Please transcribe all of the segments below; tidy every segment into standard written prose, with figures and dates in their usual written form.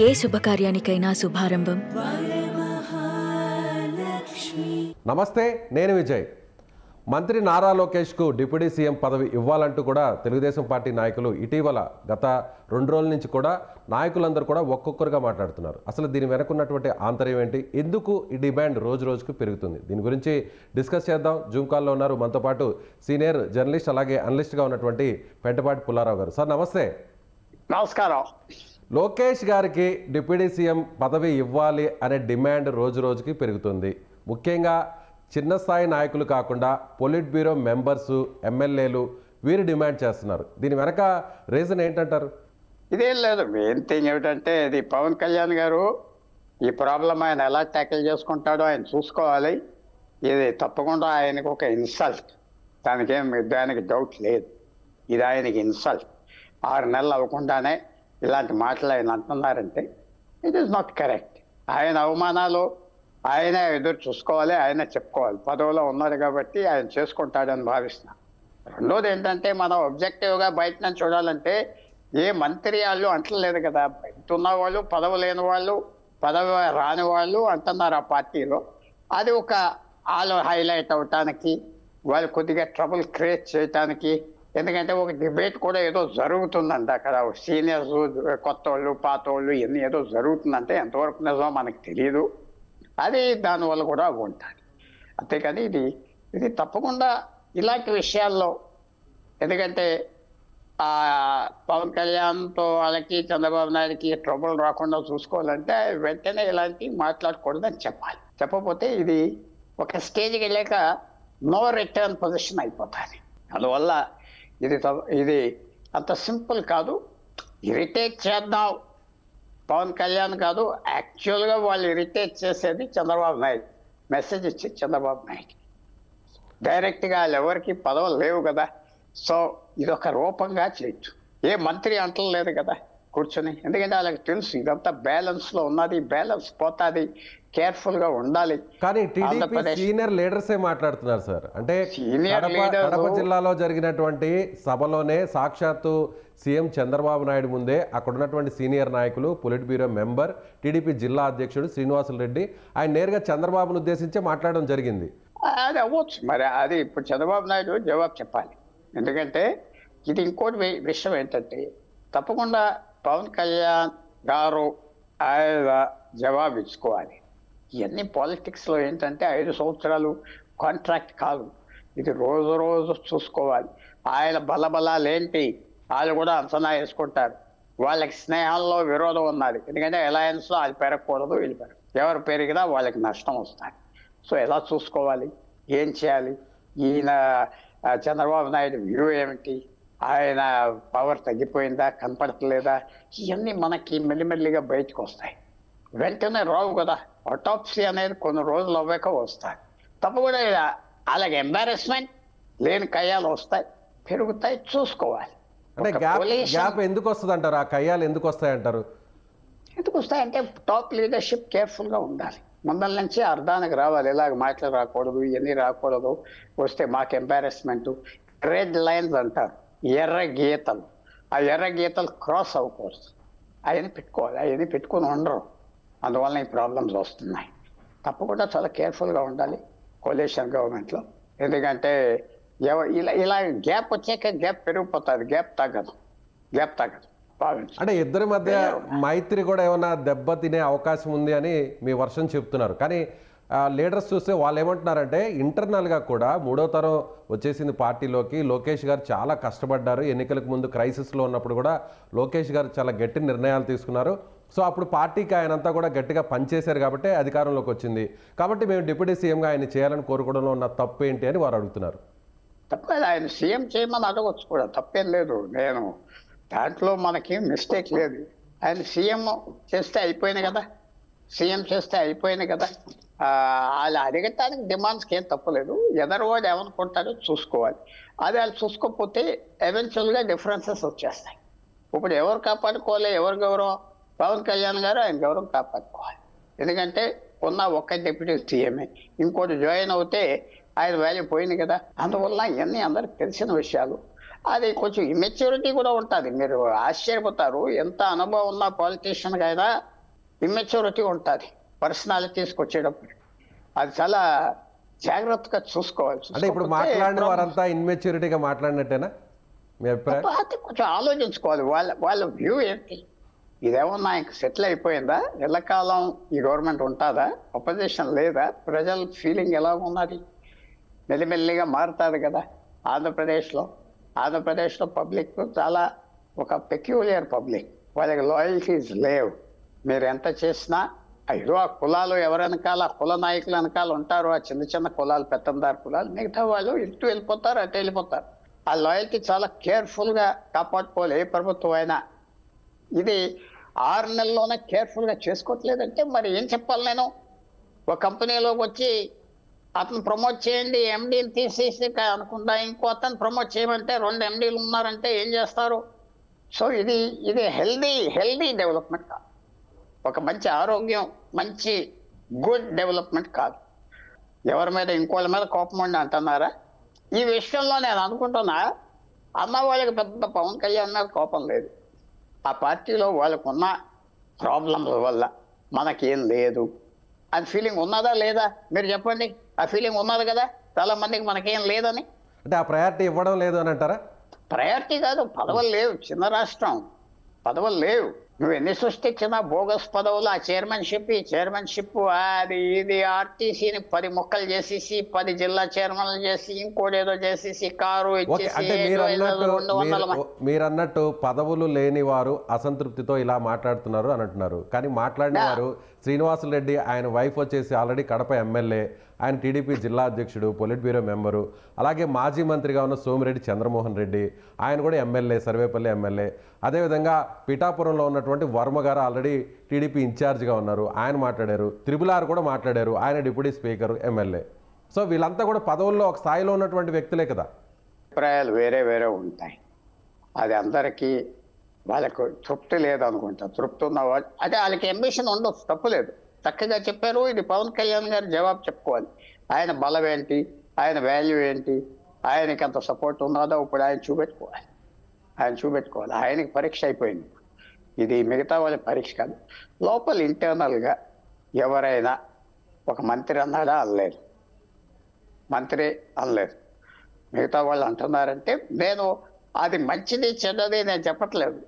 ఏ శుభకార్యానికైనా శుభారంభం. నమస్తే, నేను విజయ్. మంత్రి నారా లోకేష్కు డిప్యూటీ సీఎం పదవి ఇవ్వాలంటూ కూడా తెలుగుదేశం పార్టీ నాయకులు ఇటీవల గత 2 రోజుల నుంచి కూడా నాయకులందరూ కూడా ఒక్కొక్కరుగా మాట్లాడుతున్నారు. అసలు దీని వెనకున్నటువంటి ఆంతర్యం ఏంటి, ఎందుకు ఈ డిమాండ్ రోజు రోజుకు పెరుగుతుంది, దీని గురించి డిస్కస్ చేద్దాం. జూమ్ కాల్లో ఉన్నారు మనతో పాటు సీనియర్ జర్నలిస్ట్ అలాగే అనలిస్ట్గా ఉన్నటువంటి పెంటపాటి పుల్లారావు గారు. సార్ నమస్తే. నమస్కారం. లోకేష్ గారికి డిప్యూటీ సీఎం పదవి ఇవ్వాలి అనే డిమాండ్ రోజు రోజుకి పెరుగుతుంది. ముఖ్యంగా చిన్న స్థాయి నాయకులు కాకుండా పొలిట్ బ్యూరో మెంబర్సు, ఎమ్మెల్యేలు వీరు డిమాండ్ చేస్తున్నారు. దీని వెనక రీజన్ ఏంటంటారు? ఇదేం లేదు, మెయిన్ థింగ్ ఏమిటంటే ఇది పవన్ కళ్యాణ్ గారు ఈ ప్రాబ్లం ఆయన ఎలా ట్యాకిల్ చేసుకుంటాడో ఆయన చూసుకోవాలి. ఇది తప్పకుండా ఆయనకు ఒక ఇన్సల్ట్, దానికి డౌట్ లేదు. ఇది ఆయనకి ఇన్సల్ట్. 6 నెలలు అవ్వకుండానే ఇలాంటి మాటలు ఆయన అంటున్నారంటే ఇట్ ఈస్ నాట్ కరెక్ట్. ఆయన అవమానాలు ఆయనే ఎదురు చూసుకోవాలి, ఆయనే చెప్పుకోవాలి. పదవిలో ఉన్నారు కాబట్టి ఆయన చేసుకుంటాడని భావిస్తున్నాను. రెండోది ఏంటంటే మనం ఆబ్జెక్టివ్గా బయట నుంచి చూడాలంటే ఏ మంత్రి వాళ్ళు అంటలేదు కదా. బయట ఉన్న వాళ్ళు, పదవి లేని వాళ్ళు, పదవి రాని వాళ్ళు అంటున్నారు ఆ పార్టీలో. అది ఒక వాళ్ళు హైలైట్ అవటానికి, వాళ్ళు కొద్దిగా ట్రబుల్ క్రియేట్ చేయటానికి. ఎందుకంటే ఒక డిబేట్ కూడా ఏదో జరుగుతుందంట అక్కడ. సీనియర్స్, కొత్త వాళ్ళు, పాత వాళ్ళు ఇవన్నీ ఏదో జరుగుతుందంటే ఎంతవరకు నిజమో మనకు తెలియదు. అది దానివల్ల కూడా ఉంటుంది. అంతేకాని ఇది తప్పకుండా ఇలాంటి విషయాల్లో, ఎందుకంటే పవన్ కళ్యాణ్తో వాళ్ళకి చంద్రబాబు నాయుడుకి ట్రబుల్ రాకుండా చూసుకోవాలంటే వెంటనే ఇలాంటివి మాట్లాడకూడదని చెప్పాలి. చెప్పకపోతే ఇది ఒక స్టేజ్కి వెళ్ళాక నో రిటర్న్ పొజిషన్ అయిపోతుంది. అందువల్ల ఇది అంత సింపుల్ కాదు. ఇరిటేట్ చేద్దాం పవన్ కళ్యాణ్ కాదు, యాక్చువల్గా వాళ్ళు ఇరిటేట్ చేసేది చంద్రబాబు నాయుడు. మెసేజ్ ఇచ్చి చంద్రబాబు నాయుడు డైరెక్ట్గా వాళ్ళు ఎవరికి పదవులు లేవు కదా. సో ఇది ఒక రూపంగా చేయొచ్చు. ఏ మంత్రి అంటలేదు కదా కూర్చొని. ఎందుకంటే వాళ్ళకి తెలుసు ఇదంతా బ్యాలెన్స్లో ఉన్నది, బ్యాలెన్స్ పోతుంది, కేర్ఫుల్గా ఉండాలి. కానీ టీడీపీ సీనియర్ లీడర్సే మాట్లాడుతున్నారు సార్. అంటే కడప జిల్లాలో జరిగినటువంటి సభలోనే సాక్షాత్తు సీఎం చంద్రబాబు నాయుడు ముందే అక్కడ ఉన్నటువంటి సీనియర్ నాయకులు, పొలిట్ బ్యూరో మెంబర్, టీడీపీ జిల్లా అధ్యక్షుడు శ్రీనివాసులు రెడ్డి ఆయన నేరుగా చంద్రబాబును ఉద్దేశించి మాట్లాడడం జరిగింది. అది అవ్వచ్చు. మరి అది ఇప్పుడు చంద్రబాబు నాయుడు జవాబు చెప్పాలి. ఎందుకంటే ఇది ఇంకోటి విషయం ఏంటంటే తప్పకుండా పవన్ కళ్యాణ్ గారు ఆయన జవాబు ఇచ్చుకోవాలి. ఇవన్నీ పాలిటిక్స్లో ఏంటంటే 5 సంవత్సరాలు కాంట్రాక్ట్ కాదు, ఇది రోజు రోజు చూసుకోవాలి. ఆయన బలబలాలేంటి వాళ్ళు కూడా అంచనా వేసుకుంటారు. వాళ్ళకి స్నేహాల్లో విరోధం ఉన్నది. ఎందుకంటే అలయన్స్లో అది పెరగకూడదు, వీళ్ళు ఎవరు పెరిగినా వాళ్ళకి నష్టం వస్తుంది. సో ఎలా చూసుకోవాలి, ఏం చేయాలి, ఈయన చంద్రబాబు నాయుడు వ్యూ ఏమిటి, ఆయన పవర్ తగ్గిపోయిందా, కనపడట్లేదా, ఇవన్నీ మనకి మెల్లిమెల్లిగా బయటకు వస్తాయి. వెంటనే రావు కదా. ఆటోప్సీ అనేది కొన్ని రోజులు అవ్వాక వస్తాయి. తప్పకుండా అలాగే ఎంబారెస్మెంట్ లేని కయ్యాలు వస్తాయి, పెరుగుతాయి, చూసుకోవాలి. అంటే గ్యాప్ ఎందుకు వస్తుంది అంటారు? ఆ కయ్యాలు ఎందుకు వస్తాయి అంటారు? ఎందుకు వస్తాయంటే టాప్ లీడర్షిప్ కేర్ఫుల్గా ఉండాలి. ముందల నుంచి అర్థానికి రావాలి. ఇలాగ మాటలు రాకూడదు, ఇవన్నీ రాకూడదు. వస్తే మాకు ఎంబారెస్మెంట్. రెడ్ లైన్స్ అంటారు, ఎర్ర గీతలు. ఆ ఎర్ర గీతలు క్రాస్ అవ్వకూడదు. అవన్నీ పెట్టుకోవాలి. అవన్నీ పెట్టుకుని ఉండరు. అందువల్ల ఈ ప్రాబ్లమ్స్ వస్తున్నాయి. తప్పకుండా చాలా కేర్ఫుల్గా ఉండాలి కోalition గవర్నమెంట్లో. ఎందుకంటే ఇలా గ్యాప్ వచ్చాక గ్యాప్ పెరిగిపోతుంది, గ్యాప్ తగ్గదు. అంటే ఇద్దరి మధ్య మైత్రి కూడా ఏమైనా దెబ్బతినే అవకాశం ఉంది అని మీ వర్షన్ చెప్తున్నారు. కానీ లీడర్స్ చూస్తే వాళ్ళు ఏమంటున్నారంటే ఇంటర్నల్గా కూడా 3వ తరం వచ్చేసింది పార్టీలోకి. లోకేష్ గారు చాలా కష్టపడ్డారు. ఎన్నికలకు ముందు క్రైసిస్లో ఉన్నప్పుడు కూడా లోకేష్ గారు చాలా గట్టి నిర్ణయాలు తీసుకున్నారు. సో అప్పుడు పార్టీకి ఆయనంతా కూడా గట్టిగా పనిచేశారు కాబట్టి అధికారంలోకి వచ్చింది. కాబట్టి మేము డిప్యూటీ సీఎంగా ఆయన చేయాలని కోరుకోవడంలో ఉన్న తప్పు ఏంటి అని వారు అడుగుతున్నారు. తప్పలేదు, ఆయన సీఎం చేయమని అడగవచ్చు కూడా, తప్పేం లేదు. నేను దాంట్లో మనకి మిస్టేక్ లేదు. ఆయన సీఎం చేస్తే అయిపోయింది కదా, వాళ్ళు అడగటానికి డిమాండ్స్కి ఏం తప్పలేదు. ఎదరవాడు ఏమనుకుంటారో చూసుకోవాలి. అది వాళ్ళు చూసుకోకపోతే ఎవెన్చువల్గా డిఫరెన్సెస్ వచ్చేస్తాయి. ఇప్పుడు ఎవరు కాపాడుకోవాలి, ఎవరి గౌరవం? పవన్ కళ్యాణ్ గారు ఆయన గౌరవం కాపాడుకోవాలి. ఎందుకంటే ఉన్న ఒక్క డిప్యూటీ సీఎంఏ, ఇంకోటి జాయిన్ అవుతే ఆయన వాల్యూ పోయింది కదా. అందువల్ల ఇవన్నీ అందరికి తెలిసిన విషయాలు. అది కొంచెం ఇమ్మెచ్యూరిటీ కూడా ఉంటుంది. మీరు ఆశ్చర్యపోతారు, ఎంత అనుభవం ఉన్న పాలిటీషియన్కి అయినా ఇమ్మెచ్యూరిటీ ఉంటుంది పర్సనాలిటీస్కి వచ్చేటప్పుడు. అది చాలా జాగ్రత్తగా చూసుకోవాలి. అంటే ఇప్పుడు మాట్లాడిన వారంతా ఇన్మెచ్యూరిటీగా మాట్లాడినట్టేనా మీ అభిప్రాయం? అది కొంచెం ఆలోచించుకోవాలి. వాళ్ళ వ్యూ ఏంటి, ఇదేమన్నా ఇంక సెటిల్ అయిపోయిందా, ఎల్లకాలం ఈ గవర్నమెంట్ ఉంటుందా, అపోజిషన్ లేదా, ప్రజల ఫీలింగ్ ఎలా ఉన్నది, మెల్లిమెల్లిగా మారుతుంది కదా. ఆంధ్రప్రదేశ్లో పబ్లిక్ చాలా ఒక పెక్యూలియర్ పబ్లిక్, వాళ్ళకి లాయల్టీస్ లేవు. మీరు ఎంత చేసినా అయ్యో ఆ కులాలు ఎవరి వెనకాల, కుల నాయకుల వెనకాల ఉంటారు, ఆ చిన్న చిన్న కులాలు, పెత్తందారు కులాలు, మిగతా వాళ్ళు ఇటు వెళ్ళిపోతారు అటు వెళ్ళిపోతారు. ఆ లాయల్టీ చాలా కేర్ఫుల్గా కాపాడుకోవాలి ఏ ప్రభుత్వం అయినా. ఇది 6 నెలల్లోనే కేర్ఫుల్గా చేసుకోవట్లేదంటే మరి ఏం చెప్పాలి నేను? ఒక కంపెనీలోకి వచ్చి అతను ప్రమోట్ చేయండి, ఎండీని తీసేసి అనుకుంటా ఇంకో అతను ప్రమోట్ చేయమంటే 2 ఎండీలు ఉన్నారంటే ఏం చేస్తారు? సో ఇది హెల్దీ డెవలప్మెంట్ కాదు, ఒక మంచి ఆరోగ్యం, మంచి గుడ్ డెవలప్మెంట్ కాదు. ఎవరి మీద ఇంకోళ్ళ మీద కోపం ఉండి అంటున్నారా? ఈ విషయంలో నేను అనుకుంటున్నా అన్న వాళ్ళకి పెద్ద పవన్ కళ్యాణ్ మీద కోపం లేదు. ఆ పార్టీలో వాళ్ళకున్న ప్రాబ్లంల వల్ల మనకేం లేదు అని ఫీలింగ్ ఉన్నదా లేదా మీరు చెప్పండి. ఆ ఫీలింగ్ ఉన్నది కదా చాలా మందికి, మనకేం లేదని. అంటే ఆ ప్రయారిటీ ఇవ్వడం లేదు అని అంటారా? ప్రయారిటీ కాదు, పదవులు లేవు, చిన్న రాష్ట్రం, పదవులు లేవు. నువ్వు ఎన్ని సృష్టించినా బోగస్ పదవులు, ఆ చైర్మన్షిప్ ఈ చైర్మన్షిప్, అది ఇది, ఆర్టీసీని 10 ముక్కలు చేసేసి 10 జిల్లా చైర్మన్లు చేసి ఇంకోటేదో చేసేసి కారు ఇచ్చేసి అంటే మీరు అన్నట్టు పదవులు లేని వారు అసంతృప్తితో ఇలా మాట్లాడుతున్నారు అని అంటున్నారు. కానీ మాట్లాడిన వారు శ్రీనివాసులు రెడ్డి, ఆయన వైఫ్ వచ్చేసి ఆల్రెడీ కడప ఎమ్మెల్యే, ఆయన టీడీపీ జిల్లా అధ్యక్షుడు, పొలిట్ బ్యూరో మెంబరు, అలాగే మాజీ మంత్రిగా ఉన్న సోమిరెడ్డి చంద్రమోహన్ రెడ్డి, ఆయన కూడా ఎమ్మెల్యే, సర్వేపల్లి ఎమ్మెల్యే. అదేవిధంగా పిఠాపురంలో ఉన్నటువంటి వర్మ గారు ఆల్రెడీ టీడీపీ ఇన్ఛార్జ్గా ఉన్నారు, ఆయన మాట్లాడారు. త్రిపులార్ కూడా మాట్లాడారు, ఆయన డిప్యూటీ స్పీకర్, ఎమ్మెల్యే. సో వీళ్ళంతా కూడా పదవుల్లో ఒక స్థాయిలో ఉన్నటువంటి వ్యక్తులే కదా. అభిప్రాయాలు వేరే ఉంటాయి. అది అందరికీ వాళ్ళకు తృప్తి లేదనుకుంటా. తృప్తి ఉన్నవాళ్ళు అంటే వాళ్ళకి అంబిషన్ ఉండొచ్చు, తప్పులేదు, చక్కగా చెప్పారు. ఇది పవన్ కళ్యాణ్ గారు జవాబు చెప్పుకోవాలి. ఆయన బలం ఏంటి, ఆయన వాల్యూ ఏంటి, ఆయనకి అంత సపోర్ట్ ఉన్నదో ఇప్పుడు ఆయన చూపెట్టుకోవాలి. ఆయనకి పరీక్ష అయిపోయింది. ఇది మిగతా వాళ్ళ పరీక్ష కాదు. లోపల ఇంటర్నల్గా ఎవరైనా ఒక మంత్రి అన్నాడా అనలేదు, మంత్రి అనలేదు. మిగతా వాళ్ళు అంటున్నారంటే నేను అది మంచిది చెడ్డది నేను చెప్పట్లేదు.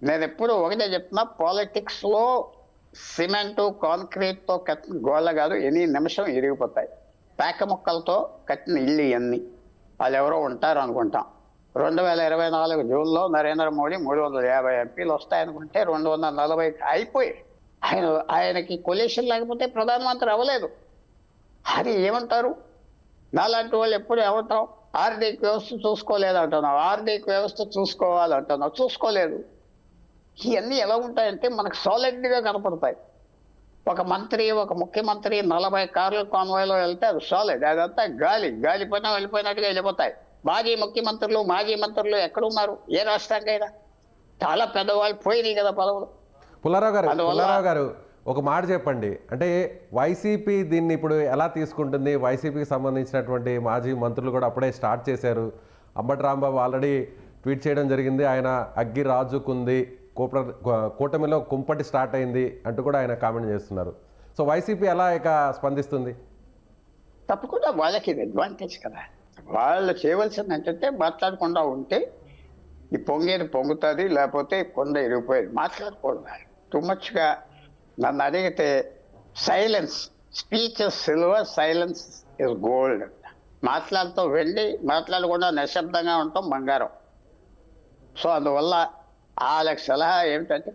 నేను ఎప్పుడు ఒకటే చెప్తున్నా, పాలిటిక్స్లో సిమెంటు కాంక్రీట్తో కట్టిన గోళ్ళ కాదు, ఎన్ని నిమిషం ఇరిగిపోతాయి. పేక ముక్కలతో కట్టిన ఇల్లు ఇవన్నీ. వాళ్ళు ఎవరో ఉంటారు అనుకుంటాం. 2024 జూన్లో నరేంద్ర మోడీ 350 ఎంపీలు వస్తాయనుకుంటే 240 అయిపోయి ఆయనకి కొలేషన్ లేకపోతే ప్రధానమంత్రి అవ్వలేదు. అది ఏమంటారు? నాలాంటి వాళ్ళు ఎప్పుడు ఏమంటాం? ఆర్థిక వ్యవస్థ చూసుకోలేదంటున్నావు, ఆర్థిక వ్యవస్థ చూసుకోవాలంటున్నావు, చూసుకోలేదు. ఇవన్నీ ఎలా ఉంటాయంటే మనకు సాలిడ్గా కనపడతాయి. ఒక మంత్రి, ఒక ముఖ్యమంత్రి 40 కార్ల కాన్వాయ్లో వెళ్తే అది సాలిడ్, అదంతా గాలిపోయినా వెళ్ళిపోయినట్టుగా వెళ్ళిపోతాయి. మాజీ మంత్రులు ఎక్కడున్నారు? ఏ రాష్ట్రానికైనా చాలా పెద్దవాళ్ళు పోయినాయి కదా పదవులు. పుల్లారావు గారు ఒక మాట చెప్పండి, అంటే వైసీపీ దీన్ని ఇప్పుడు ఎలా తీసుకుంటుంది? వైసీపీకి సంబంధించినటువంటి మాజీ మంత్రులు కూడా అప్పుడే స్టార్ట్ చేశారు. అంబటి రాంబాబు ఆల్రెడీ ట్వీట్ చేయడం జరిగింది, ఆయన అగ్గి రాజుకుంది, కూటమిలో కుంపటి స్టార్ట్ అయింది అంటూ కూడా ఆయన కామెంట్ చేస్తున్నారు. సో వైసీపీ ఎలా ఇక స్పందిస్తుంది? తప్పకుండా వాళ్ళకి ఇది అడ్వాంటేజ్ కదా. వాళ్ళు చేయవలసింది ఏంటంటే మాట్లాడకుండా ఉంటే ఈ పొంగేది పొంగుతుంది, లేకపోతే కొండ ఇరిగిపోయేది. మాట్లాడకూడదు. టూ మచ్గా నన్ను అడిగితే silence, speech is silver, silence is gold. మాట్లాడుతూ వెళ్ళి మాట్లాడకుండా నిశ్శబ్దంగా ఉంటాం బంగారం. సో అందువల్ల వాళ్ళకి సలహా ఏమిటంటే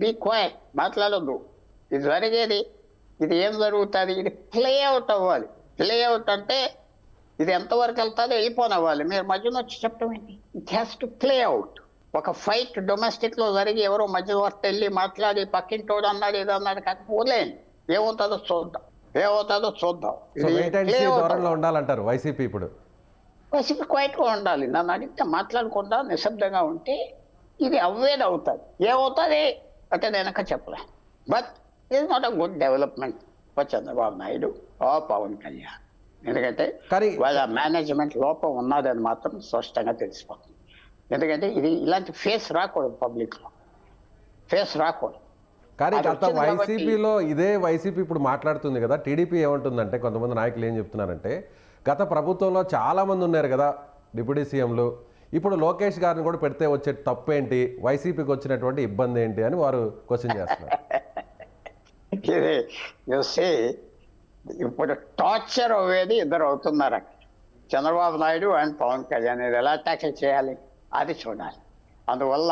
బీ క్వైట్, మాట్లాడొద్దు. ఇది జరిగేది, ఇది ఏం జరుగుతుంది, ఇది ప్లే అవుట్ అవ్వాలి. ప్లే అవుట్ అంటే ఇది ఎంతవరకు వెళ్తుందో వెళ్ళిపోనవ్వాలి. మీరు మధ్యలో వచ్చి చెప్పడం ఏంటి? It has to play out. ఒక ఫైట్ డొమెస్టిక్లో జరిగి ఎవరో మధ్యవర్తి వెళ్ళి మాట్లాడి పక్కింటోడు అన్నాడు ఇది అన్నాడు కాకపోతే ఏమవుతుందో చూద్దాం. ఉండాలంటారు వైసీపీ. ఇప్పుడు వైసీపీ క్వైట్గా ఉండాలి. నన్ను అడిగితే మాట్లాడకుండా నిశ్శబ్దంగా ఉంటే ఇది అవ్వేది అవుతుంది. ఏమవుతుంది అంటే నేను చెప్పలే. But it not a good development for Chandrababu Naidu ఆ పవన్ కళ్యాణ్. ఎందుకంటే వాళ్ళ మేనేజ్మెంట్ లోపం ఉన్నదని మాత్రం స్పష్టంగా తెలిసిపోతుంది. ఎందుకంటే ఇది ఇలాంటి ఫేస్ రాకూడదు, పబ్లిక్లో ఫేస్ రాకూడదు. కానీ అది గత వచ్చింది కాబట్టి- వైసీపీలో ఇదే వైసీపీ ఇప్పుడు మాట్లాడుతుంది కదా, టీడీపీ ఏమంటుందంటే కొంతమంది నాయకులు ఏం చెప్తున్నారంటే గత ప్రభుత్వంలో చాలామంది ఉన్నారు కదా డిప్యూటీ సీఎంలు, ఇప్పుడు లోకేష్ గారిని కూడా పెడితే వచ్చే తప్పేంటి, వైసీపీకి వచ్చినటువంటి ఇబ్బంది ఏంటి అని వారు క్వశ్చన్ చేస్తున్నారు. ఇది చూసి ఇప్పుడు టార్చర్ అవ్వేది ఇద్దరు అవుతున్నారు అక్కడ, చంద్రబాబు నాయుడు అండ్ పవన్ కళ్యాణ్. ఇది ఎలా ట్యాకిల్ చేయాలి అది చూడాలి. అందువల్ల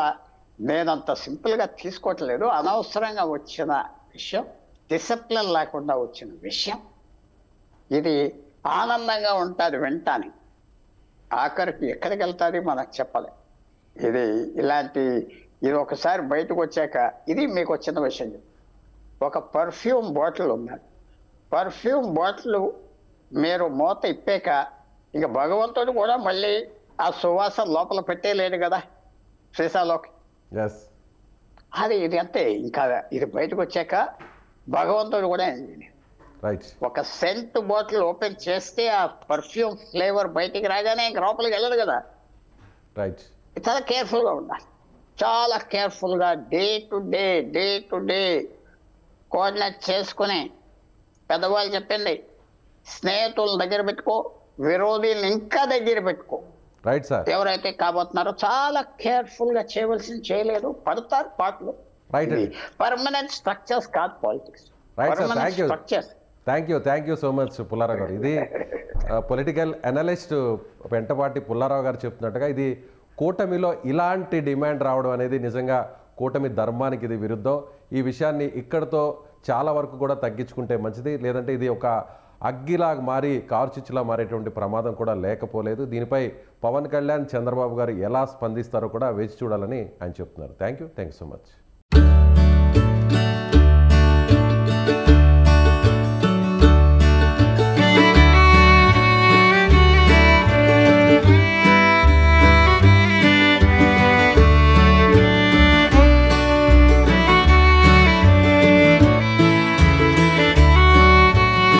నేను అంత సింపుల్గా తీసుకోవట్లేదు. అనవసరంగా వచ్చిన విషయం, డిసిప్లిన్ లేకుండా వచ్చిన విషయం. ఇది ఆనందంగా ఉంటుంది వింటానికి, ఆఖరికి ఎక్కడికి వెళ్తుంది మనకు చెప్పలేదు. ఇది ఒకసారి బయటకు వచ్చాక, ఇది మీకు వచ్చిన విషయం. ఒక పర్ఫ్యూమ్ బాటిల్ ఉన్నది, పర్ఫ్యూమ్ బాటిల్ మీరు మూత ఇప్పాక ఇక భగవంతుడు కూడా మళ్ళీ ఆ సువాసన లోపల పెట్టేలేడు కదా సీసాలోకి. ఇది అంతే. ఇంకా ఇది బయటకు వచ్చాక భగవంతుడు కూడా ఒక సెంట్ బాటిల్ ఓపెన్ చేస్తే ఆ పర్ఫ్యూమ్ ఫ్లేవర్ బయటికి రాగానే ఇంక లోపలికి వెళ్ళదు కదా. చాలా కేర్ఫుల్గా ఉండాలి, చాలా కేర్ఫుల్గా డే టు డే కోఆర్డినేట్ చేసుకుని, పెద్దవాళ్ళు చెప్పింది స్నేహితుల దగ్గర పెట్టుకో, విరోధులను ఇంకా దగ్గర పెట్టుకో. ఎవరైతే కాబోతున్నారో చాలా కేర్ఫుల్ గా చేయవలసింది చేయలేదు, పడతారు పాటలు. పర్మనెంట్ స్ట్రక్చర్స్ కాదు politics, structures. Thank you so much Pullarao గారు. ఇది పొలిటికల్ అనలిస్ట్ వెంటపాటి పుల్లారావు గారు చెప్తున్నట్టుగా ఇది కూటమిలో ఇలాంటి డిమాండ్ రావడం అనేది నిజంగా కూటమి ధర్మానికి ఇది విరుద్ధం. ఈ విషయాన్ని ఇక్కడితో చాలా వరకు కూడా తగ్గించుకుంటే మంచిది, లేదంటే ఇది ఒక అగ్గిలాగా మారి కార్చిచ్చులా మారేటువంటి ప్రమాదం కూడా లేకపోలేదు. దీనిపై పవన్ కళ్యాణ్, చంద్రబాబు గారు ఎలా స్పందిస్తారో కూడా వేచి చూడాలని ఆయన చెప్తున్నారు. Thank you so much.